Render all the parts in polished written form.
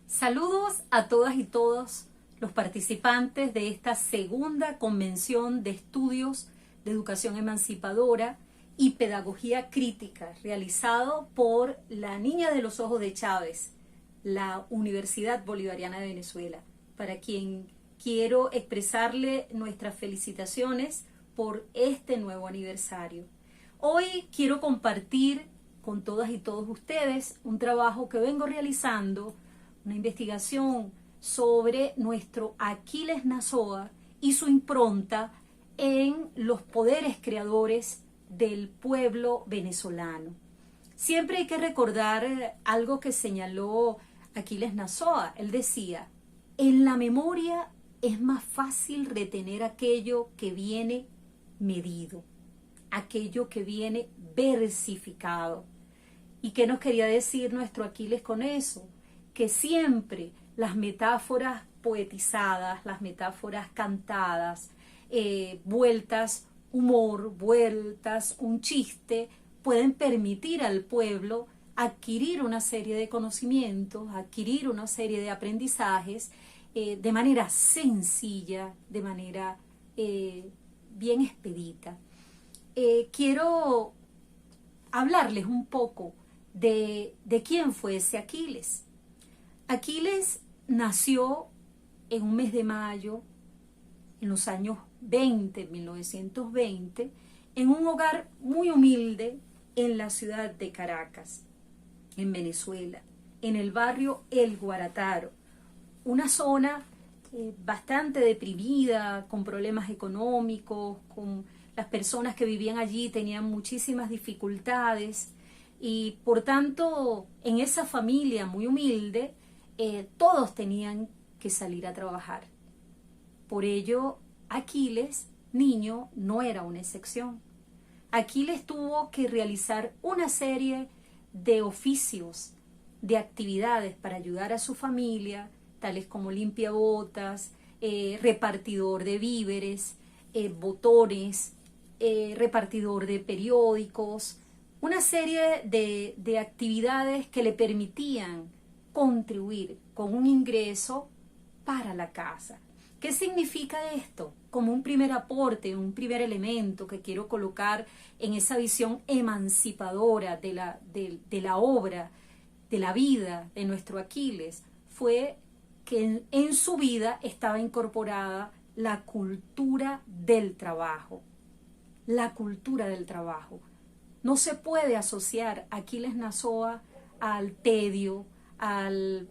Saludos a todas y todos los participantes de esta segunda convención de estudios de educación emancipadora y pedagogía crítica realizado por la Niña de los Ojos de Chávez, la Universidad Bolivariana de Venezuela, para quien quiero expresarle nuestras felicitaciones por este nuevo aniversario. Hoy quiero compartir con todas y todos ustedes un trabajo que vengo realizando, una investigación sobre nuestro Aquiles Nazoa y su impronta en los poderes creadores del pueblo venezolano. Siempre hay que recordar algo que señaló Aquiles Nazoa. Él decía, en la memoria es más fácil retener aquello que viene medido, aquello que viene versificado. ¿Y qué nos quería decir nuestro Aquiles con eso? Que siempre las metáforas poetizadas, las metáforas cantadas, vueltas humor, vueltas un chiste, pueden permitir al pueblo adquirir una serie de conocimientos, adquirir una serie de aprendizajes de manera sencilla, de manera bien expedita. Quiero hablarles un poco de quién fue ese Aquiles. Aquiles nació en un mes de mayo, en los años 1920, en un hogar muy humilde en la ciudad de Caracas, en Venezuela, en el barrio El Guarataro, una zona bastante deprimida, con problemas económicos, con las personas que vivían allí tenían muchísimas dificultades y por tanto en esa familia muy humilde todos tenían que salir a trabajar. Por ello, Aquiles, niño, no era una excepción. Aquiles tuvo que realizar una serie de oficios, de actividades para ayudar a su familia, tales como limpiabotas, repartidor de víveres, botones, repartidor de periódicos, una serie de actividades que le permitían contribuir con un ingreso para la casa. ¿Qué significa esto? Como un primer aporte, un primer elemento que quiero colocar en esa visión emancipadora de la obra, de la vida de nuestro Aquiles, fue que en su vida estaba incorporada la cultura del trabajo. La cultura del trabajo. No se puede asociar Aquiles Nazoa al tedio, al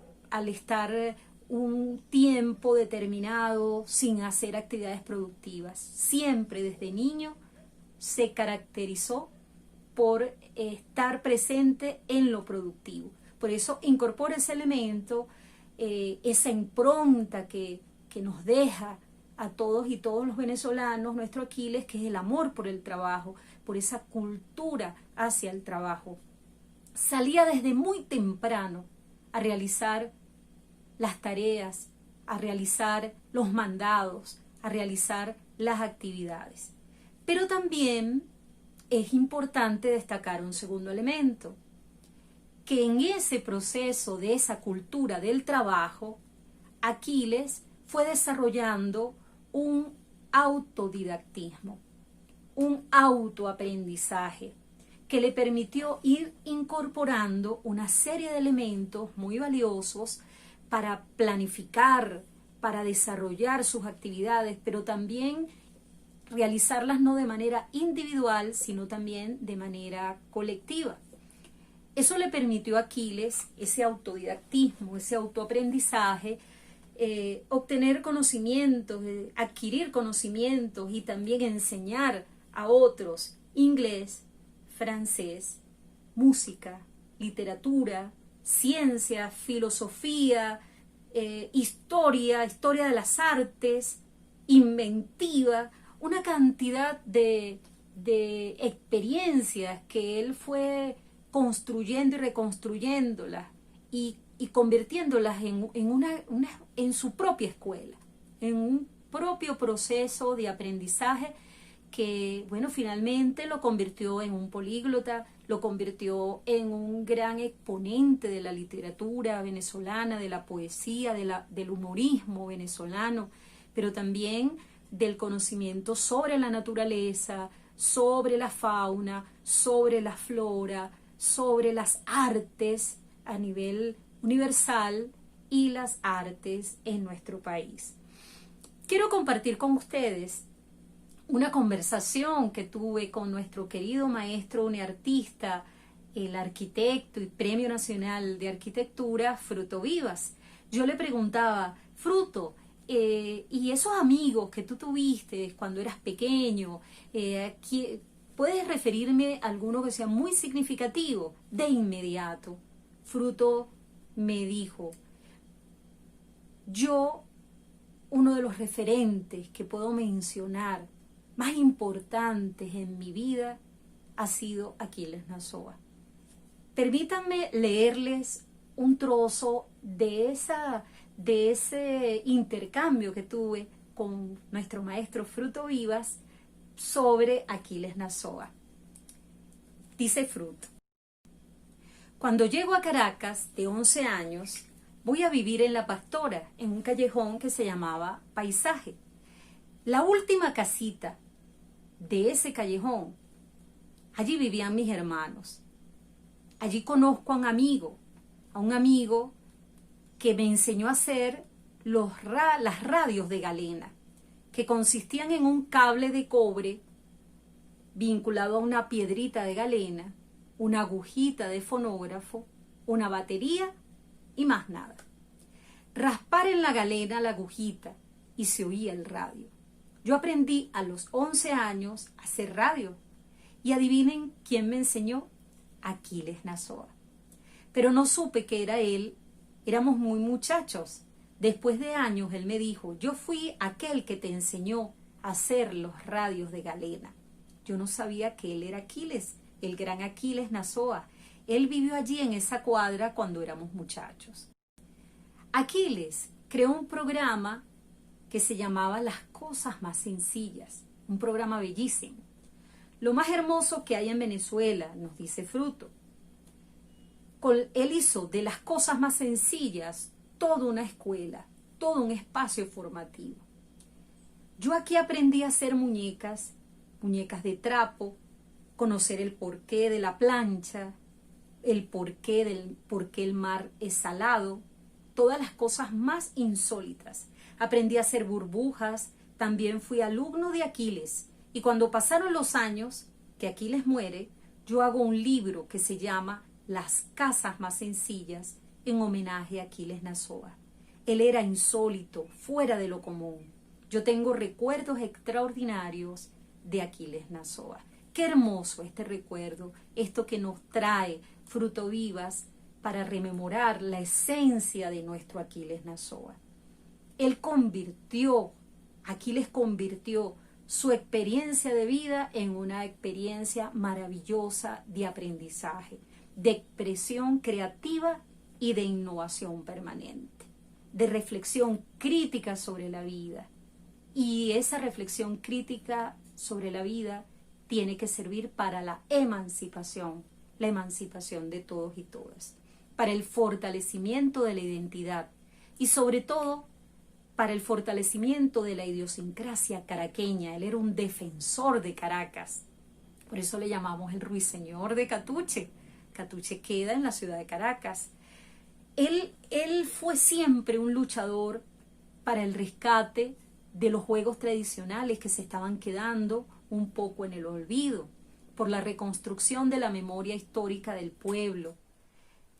estar un tiempo determinado sin hacer actividades productivas. Siempre desde niño se caracterizó por estar presente en lo productivo. Por eso incorpora ese elemento, esa impronta que nos deja a todos y todos los venezolanos, nuestro Aquiles, que es el amor por el trabajo, por esa cultura hacia el trabajo. Salía desde muy temprano a realizar las tareas, a realizar los mandados, a realizar las actividades. Pero también es importante destacar un segundo elemento, que en ese proceso de esa cultura del trabajo, Aquiles fue desarrollando un autodidactismo, un autoaprendizaje, que le permitió ir incorporando una serie de elementos muy valiosos para planificar, para desarrollar sus actividades, pero también realizarlas no de manera individual, sino también de manera colectiva. Eso le permitió a Aquiles, ese autodidactismo, ese autoaprendizaje, obtener conocimientos, adquirir conocimientos y también enseñar a otros inglés, francés, música, literatura, ciencia, filosofía, historia de las artes, inventiva, una cantidad de experiencias que él fue construyendo y reconstruyéndolas y convirtiéndolas en su propia escuela, en un propio proceso de aprendizaje que, bueno, finalmente lo convirtió en un políglota, lo convirtió en un gran exponente de la literatura venezolana, de la poesía, del humorismo venezolano, pero también del conocimiento sobre la naturaleza, sobre la fauna, sobre la flora, sobre las artes a nivel universal y las artes en nuestro país. Quiero compartir con ustedes una conversación que tuve con nuestro querido maestro uniartista, el arquitecto y Premio Nacional de Arquitectura, Fruto Vivas. Yo le preguntaba, Fruto, y esos amigos que tú tuviste cuando eras pequeño, ¿puedes referirme a alguno que sea muy significativo? De inmediato, Fruto me dijo, uno de los referentes que puedo mencionar más importantes en mi vida ha sido Aquiles Nazoa. Permítanme leerles un trozo de ese intercambio que tuve con nuestro maestro Fruto Vivas sobre Aquiles Nazoa. Dice Fruto: cuando llego a Caracas de 11 años, voy a vivir en La Pastora, en un callejón que se llamaba Paisaje. La última casita de ese callejón, allí vivían mis hermanos. Allí conozco a un amigo que me enseñó a hacer las radios de galena, que consistían en un cable de cobre vinculado a una piedrita de galena, una agujita de fonógrafo, una batería y más nada. Raspar en la galena la agujita y se oía el radio. Yo aprendí a los 11 años a hacer radio. Y adivinen quién me enseñó: Aquiles Nazoa. Pero no supe que era él, éramos muy muchachos. Después de años él me dijo, yo fui aquel que te enseñó a hacer los radios de galena. Yo no sabía que él era Aquiles, el gran Aquiles Nazoa. Él vivió allí en esa cuadra cuando éramos muchachos. Aquiles creó un programa que se llamaba Las Cosas Más Sencillas, un programa bellísimo. Lo más hermoso que hay en Venezuela, nos dice Fruto. Él hizo de las cosas más sencillas toda una escuela, todo un espacio formativo. Yo aquí aprendí a hacer muñecas de trapo, conocer el porqué de la plancha, el porqué el mar es salado, todas las cosas más insólitas. Aprendí a hacer burbujas, también fui alumno de Aquiles, y cuando pasaron los años que Aquiles muere, yo hago un libro que se llama Las Casas Más Sencillas, en homenaje a Aquiles Nazoa. Él era insólito, fuera de lo común. Yo tengo recuerdos extraordinarios de Aquiles Nazoa. Qué hermoso este recuerdo, esto que nos trae Fruto Vivas para rememorar la esencia de nuestro Aquiles Nazoa. Aquiles convirtió su experiencia de vida en una experiencia maravillosa de aprendizaje, de expresión creativa y de innovación permanente, de reflexión crítica sobre la vida. Y esa reflexión crítica sobre la vida tiene que servir para la emancipación de todos y todas, para el fortalecimiento de la identidad y sobre todo para el fortalecimiento de la idiosincrasia caraqueña. Él era un defensor de Caracas, por eso le llamamos el ruiseñor de Catuche. Catuche queda en la ciudad de Caracas. Él fue siempre un luchador para el rescate de los juegos tradicionales que se estaban quedando un poco en el olvido, por la reconstrucción de la memoria histórica del pueblo.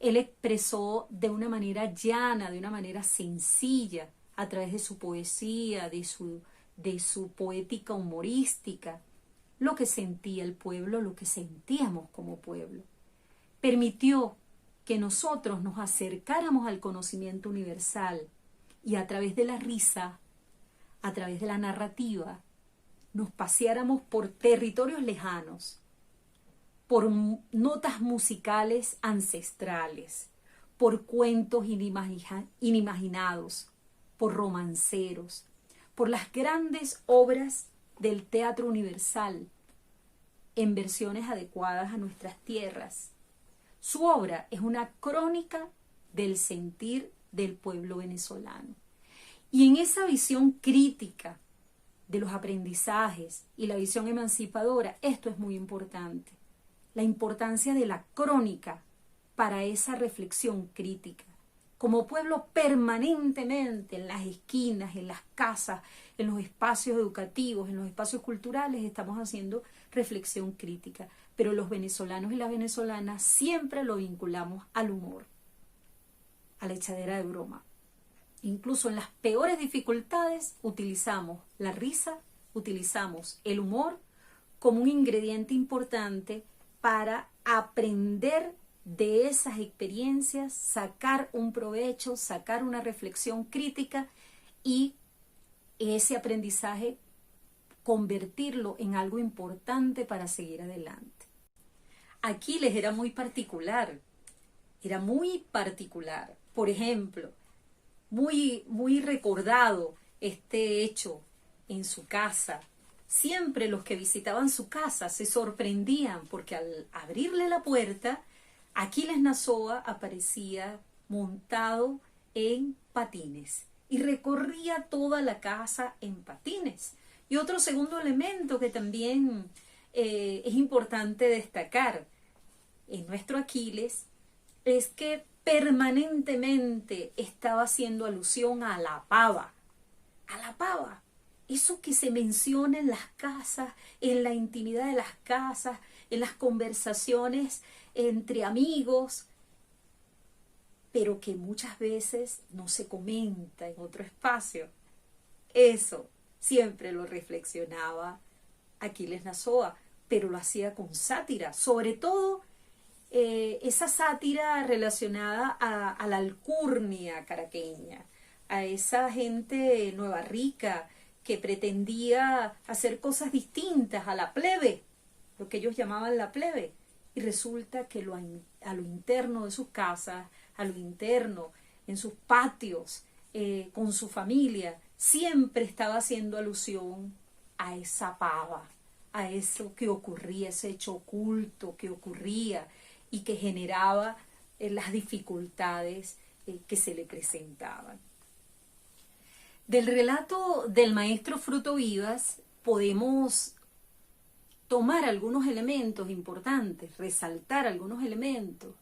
Él expresó de una manera llana, de una manera sencilla, a través de su poesía, de su poética humorística, lo que sentía el pueblo, lo que sentíamos como pueblo. Permitió que nosotros nos acercáramos al conocimiento universal y a través de la risa, a través de la narrativa, nos paseáramos por territorios lejanos, por notas musicales ancestrales, por cuentos inimaginados, por romanceros, por las grandes obras del teatro universal, en versiones adecuadas a nuestras tierras. Su obra es una crónica del sentir del pueblo venezolano. Y en esa visión crítica de los aprendizajes y la visión emancipadora, esto es muy importante. La importancia de la crónica para esa reflexión crítica. Como pueblo permanentemente en las esquinas, en las casas, en los espacios educativos, en los espacios culturales, estamos haciendo reflexión crítica. Pero los venezolanos y las venezolanas siempre lo vinculamos al humor, a la echadera de broma. Incluso en las peores dificultades utilizamos la risa, utilizamos el humor como un ingrediente importante para aprender de esas experiencias, sacar un provecho, sacar una reflexión crítica y ese aprendizaje convertirlo en algo importante para seguir adelante. Aquiles era muy particular. Por ejemplo, muy recordado este hecho en su casa. Siempre los que visitaban su casa se sorprendían porque al abrirle la puerta, Aquiles Nazoa aparecía montado en patines y recorría toda la casa en patines. Y otro segundo elemento que también es importante destacar en nuestro Aquiles es que permanentemente estaba haciendo alusión a la pava. Eso que se menciona en las casas, en la intimidad de las casas, en las conversaciones entre amigos, pero que muchas veces no se comenta en otro espacio. Eso siempre lo reflexionaba Aquiles Nazoa, pero lo hacía con sátira, sobre todo esa sátira relacionada a la alcurnia caraqueña, a esa gente nueva rica que pretendía hacer cosas distintas a la plebe, lo que ellos llamaban la plebe, y resulta que a lo interno de sus casas, a lo interno, en sus patios, con su familia, siempre estaba haciendo alusión a esa pava, a eso que ocurría, ese hecho oculto que ocurría y que generaba las dificultades que se le presentaban. Del relato del maestro Fruto Vivas podemos tomar algunos elementos importantes, resaltar algunos elementos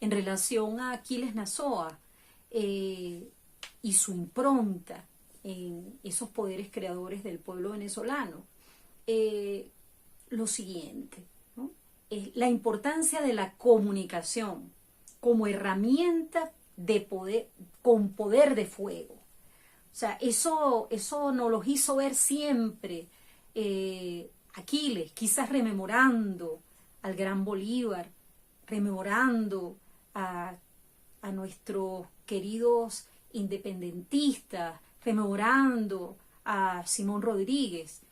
en relación a Aquiles Nazoa y su impronta en esos poderes creadores del pueblo venezolano. Lo siguiente, ¿no? La importancia de la comunicación como herramienta de poder, con poder de fuego. O sea, eso nos lo hizo ver siempre Aquiles, quizás rememorando al gran Bolívar, rememorando a nuestros queridos independentistas, rememorando a Simón Rodríguez.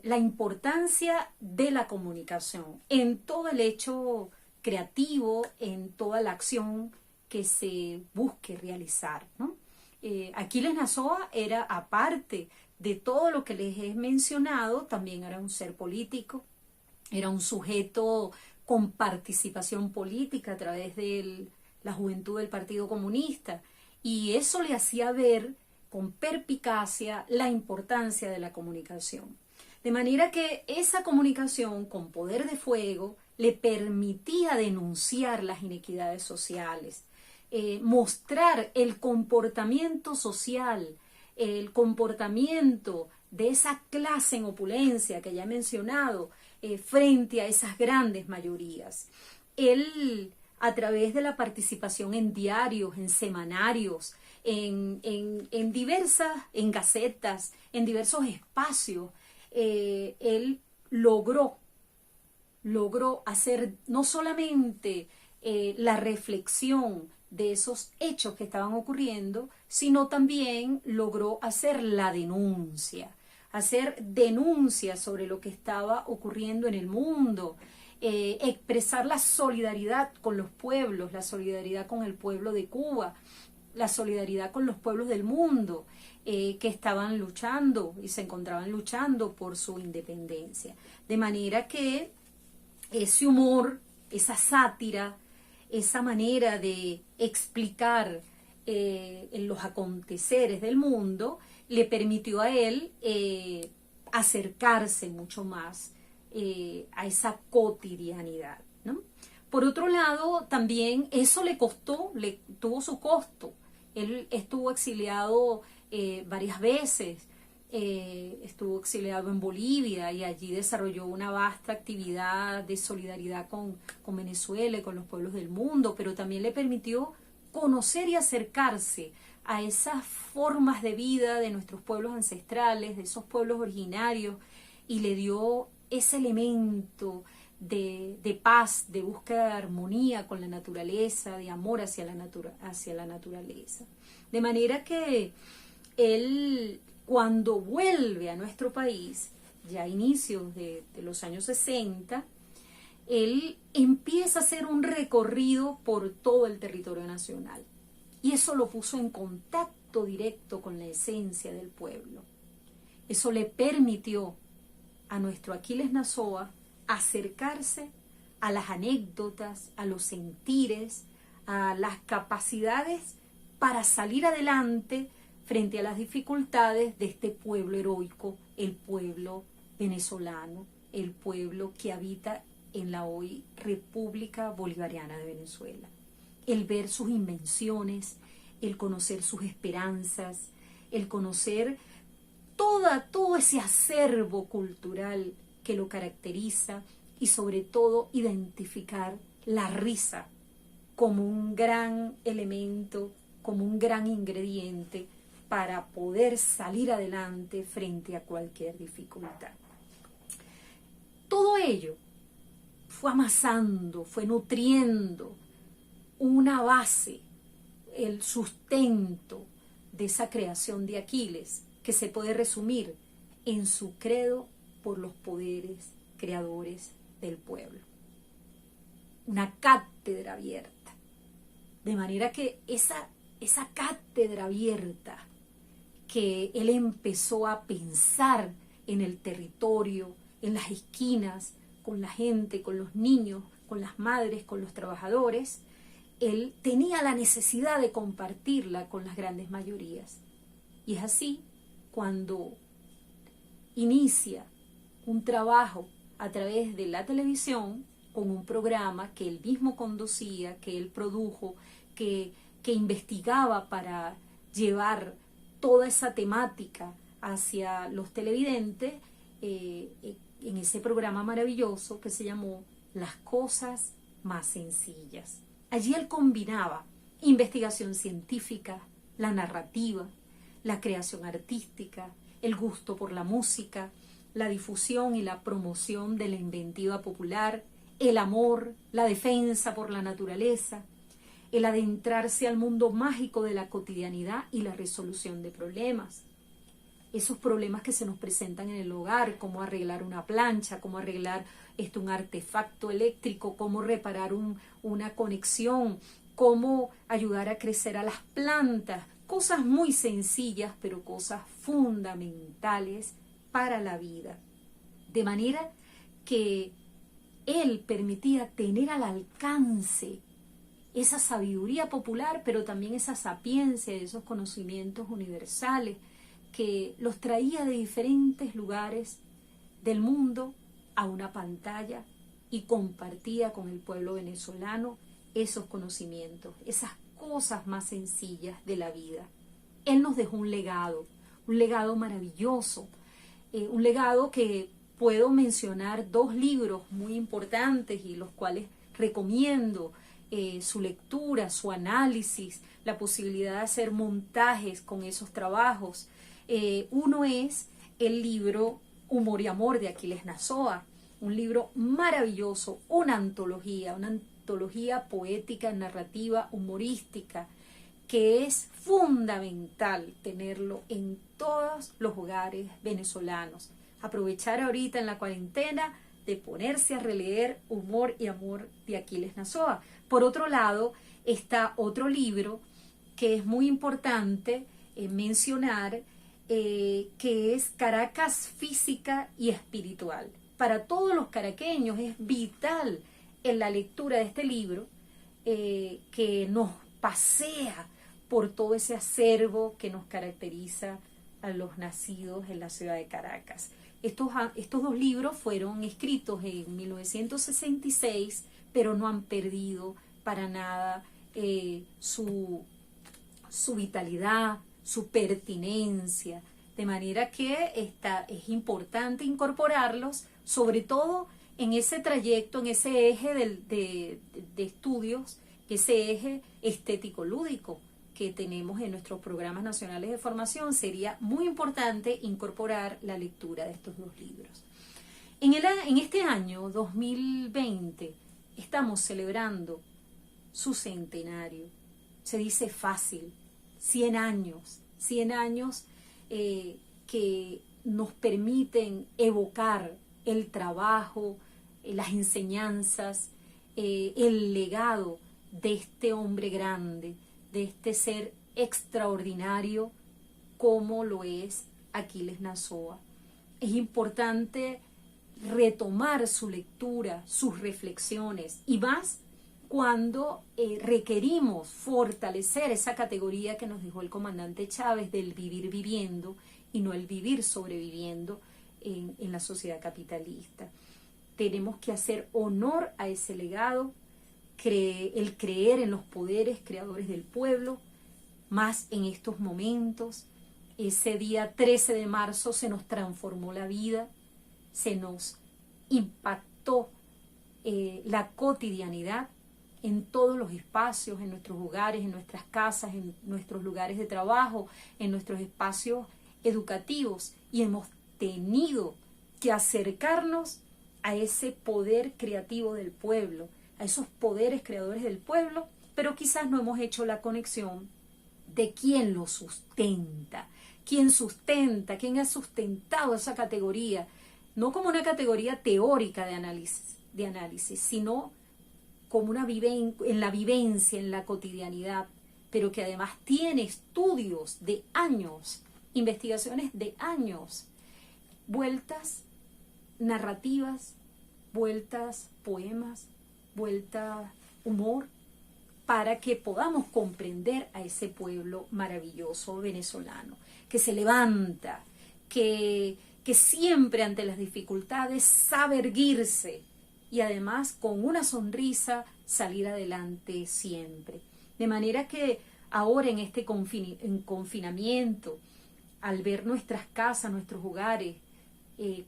La importancia de la comunicación en todo el hecho creativo, en toda la acción que se busque realizar, ¿no? Aquiles Nazoa era, aparte de todo lo que les he mencionado, también era un ser político, era un sujeto con participación política a través de la juventud del Partido Comunista, y eso le hacía ver con perspicacia la importancia de la comunicación. De manera que esa comunicación con poder de fuego le permitía denunciar las inequidades sociales, mostrar el comportamiento social, el comportamiento de esa clase en opulencia que ya he mencionado, frente a esas grandes mayorías. Él, a través de la participación en diarios, en semanarios, en gacetas, en diversos espacios, él logró hacer no solamente la reflexión de esos hechos que estaban ocurriendo, sino también logró hacer la denuncia, hacer denuncia sobre lo que estaba ocurriendo en el mundo, expresar la solidaridad con los pueblos, la solidaridad con el pueblo de Cuba, la solidaridad con los pueblos del mundo que estaban luchando y se encontraban luchando por su independencia. De manera que ese humor, esa sátira, esa manera de explicar los aconteceres del mundo, le permitió a él acercarse mucho más a esa cotidianidad, ¿no? Por otro lado, también eso le costó, tuvo su costo. Él estuvo exiliado varias veces, estuvo exiliado en Bolivia y allí desarrolló una vasta actividad de solidaridad con Venezuela y con los pueblos del mundo, pero también le permitió conocer y acercarse a esas formas de vida de nuestros pueblos ancestrales, de esos pueblos originarios, y le dio ese elemento de paz, de búsqueda de armonía con la naturaleza, de amor hacia la naturaleza. De manera que él, cuando vuelve a nuestro país, ya a inicios de los años 60, él empieza a hacer un recorrido por todo el territorio nacional. Y eso lo puso en contacto directo con la esencia del pueblo. Eso le permitió a nuestro Aquiles Nazoa acercarse a las anécdotas, a los sentires, a las capacidades para salir adelante frente a las dificultades de este pueblo heroico, el pueblo venezolano, el pueblo que habita en la hoy República Bolivariana de Venezuela. El ver sus invenciones, el conocer sus esperanzas, el conocer todo ese acervo cultural que lo caracteriza y sobre todo identificar la risa como un gran elemento, como un gran ingrediente para poder salir adelante frente a cualquier dificultad. Todo ello fue amasando, fue nutriendo una base, el sustento de esa creación de Aquiles, que se puede resumir en su credo por los poderes creadores del pueblo. Una cátedra abierta. De manera que esa cátedra abierta que él empezó a pensar en el territorio, en las esquinas, con la gente, con los niños, con las madres, con los trabajadores, él tenía la necesidad de compartirla con las grandes mayorías. Y es así cuando inicia un trabajo a través de la televisión con un programa que él mismo conducía, que él produjo, que investigaba para llevar toda esa temática hacia los televidentes, en ese programa maravilloso que se llamó Las Cosas Más Sencillas. Allí él combinaba investigación científica, la narrativa, la creación artística, el gusto por la música, la difusión y la promoción de la inventiva popular, el amor, la defensa por la naturaleza, el adentrarse al mundo mágico de la cotidianidad y la resolución de problemas. Esos problemas que se nos presentan en el hogar, cómo arreglar una plancha, cómo arreglar un artefacto eléctrico, cómo reparar una conexión, cómo ayudar a crecer a las plantas, cosas muy sencillas, pero cosas fundamentales para la vida. De manera que él permitía tener al alcance esa sabiduría popular, pero también esa sapiencia y esos conocimientos universales que los traía de diferentes lugares del mundo a una pantalla y compartía con el pueblo venezolano esos conocimientos, esas cosas más sencillas de la vida. Él nos dejó un legado maravilloso, un legado que puedo mencionar 2 libros muy importantes y los cuales recomiendo su lectura, su análisis, la posibilidad de hacer montajes con esos trabajos. Uno es el libro Humor y Amor de Aquiles Nazoa, un libro maravilloso, una antología poética, narrativa, humorística, que es fundamental tenerlo en todos los hogares venezolanos. Aprovechar ahorita en la cuarentena de ponerse a releer Humor y Amor de Aquiles Nazoa. Por otro lado, está otro libro que es muy importante mencionar, que es Caracas Física y Espiritual, para todos los caraqueños es vital en la lectura de este libro, que nos pasea por todo ese acervo que nos caracteriza a los nacidos en la ciudad de Caracas. Estos dos libros fueron escritos en 1966, pero no han perdido para nada su vitalidad, su pertinencia, de manera que es importante incorporarlos, sobre todo en ese trayecto, en ese eje de estudios, ese eje estético-lúdico que tenemos en nuestros programas nacionales de formación. Sería muy importante incorporar la lectura de estos dos libros. En este año 2020 estamos celebrando su centenario. Se dice fácil, 100 años que nos permiten evocar el trabajo, las enseñanzas, el legado de este hombre grande, de este ser extraordinario como lo es Aquiles Nazoa. Es importante retomar su lectura, sus reflexiones, y más cuando requerimos fortalecer esa categoría que nos dejó el comandante Chávez del vivir viviendo y no el vivir sobreviviendo en la sociedad capitalista. Tenemos que hacer honor a ese legado, el creer en los poderes creadores del pueblo, más en estos momentos. Ese día 13 de marzo se nos transformó la vida, se nos impactó la cotidianidad en todos los espacios, en nuestros hogares, en nuestras casas, en nuestros lugares de trabajo, en nuestros espacios educativos, y hemos tenido que acercarnos a ese poder creativo del pueblo, a esos poderes creadores del pueblo, pero quizás no hemos hecho la conexión de quién lo sustenta, quién ha sustentado esa categoría, no como una categoría teórica de análisis, sino como en la vivencia, en la cotidianidad, pero que además tiene estudios de años, investigaciones de años, vueltas narrativas, vueltas poemas, vueltas humor, para que podamos comprender a ese pueblo maravilloso venezolano, que se levanta, que siempre ante las dificultades sabe erguirse y además con una sonrisa salir adelante siempre. De manera que ahora en este confinamiento, al ver nuestras casas, nuestros hogares,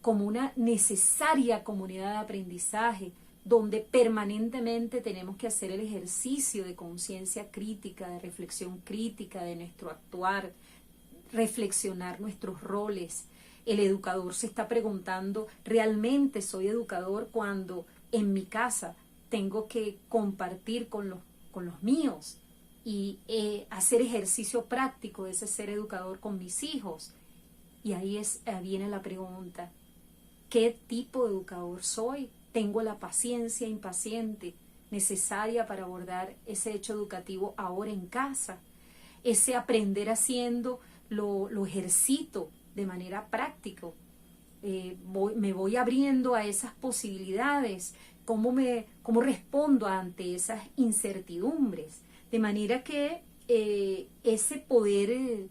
como una necesaria comunidad de aprendizaje, donde permanentemente tenemos que hacer el ejercicio de conciencia crítica, de reflexión crítica de nuestro actuar, reflexionar nuestros roles. El educador se está preguntando, ¿realmente soy educador cuando en mi casa tengo que compartir con los míos y hacer ejercicio práctico de ese ser educador con mis hijos? Y ahí viene la pregunta, ¿qué tipo de educador soy? ¿Tengo la paciencia impaciente necesaria para abordar ese hecho educativo ahora en casa? Ese aprender haciendo lo ejercito de manera práctica. Me voy abriendo a esas posibilidades. ¿Cómo respondo ante esas incertidumbres? De manera que ese poder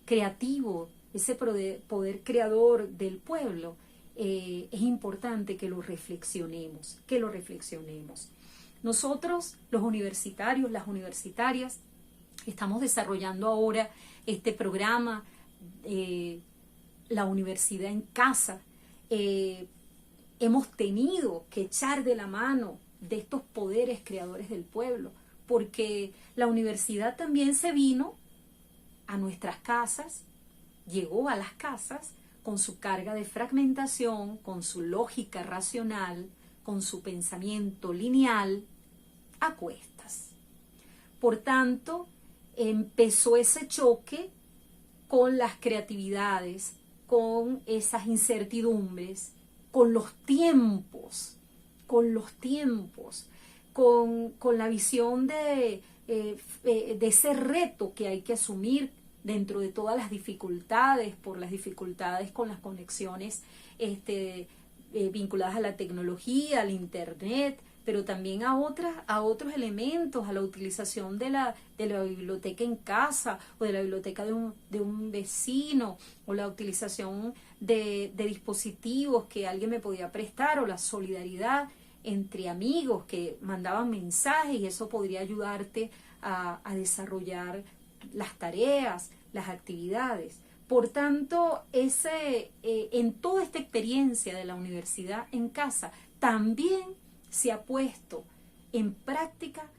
creativo, ese poder creador del pueblo, es importante que lo reflexionemos, Nosotros, los universitarios, las universitarias, estamos desarrollando ahora este programa, la universidad en casa. Hemos tenido que echar de la mano de estos poderes creadores del pueblo, porque la universidad también se vino a nuestras casas, llegó a las casas con su carga de fragmentación, con su lógica racional, con su pensamiento lineal, a cuestas. Por tanto, empezó ese choque con las creatividades, con esas incertidumbres, con los tiempos, con la visión de ese reto que hay que asumir dentro de todas las dificultades, por las dificultades con las conexiones vinculadas a la tecnología, al internet, pero también a otros elementos, a la utilización de la biblioteca en casa o de la biblioteca de un vecino, o la utilización de dispositivos que alguien me podía prestar, o la solidaridad entre amigos que mandaban mensajes, y eso podría ayudarte a desarrollar las tareas, las actividades. Por tanto, en toda esta experiencia de la universidad en casa, también se ha puesto en práctica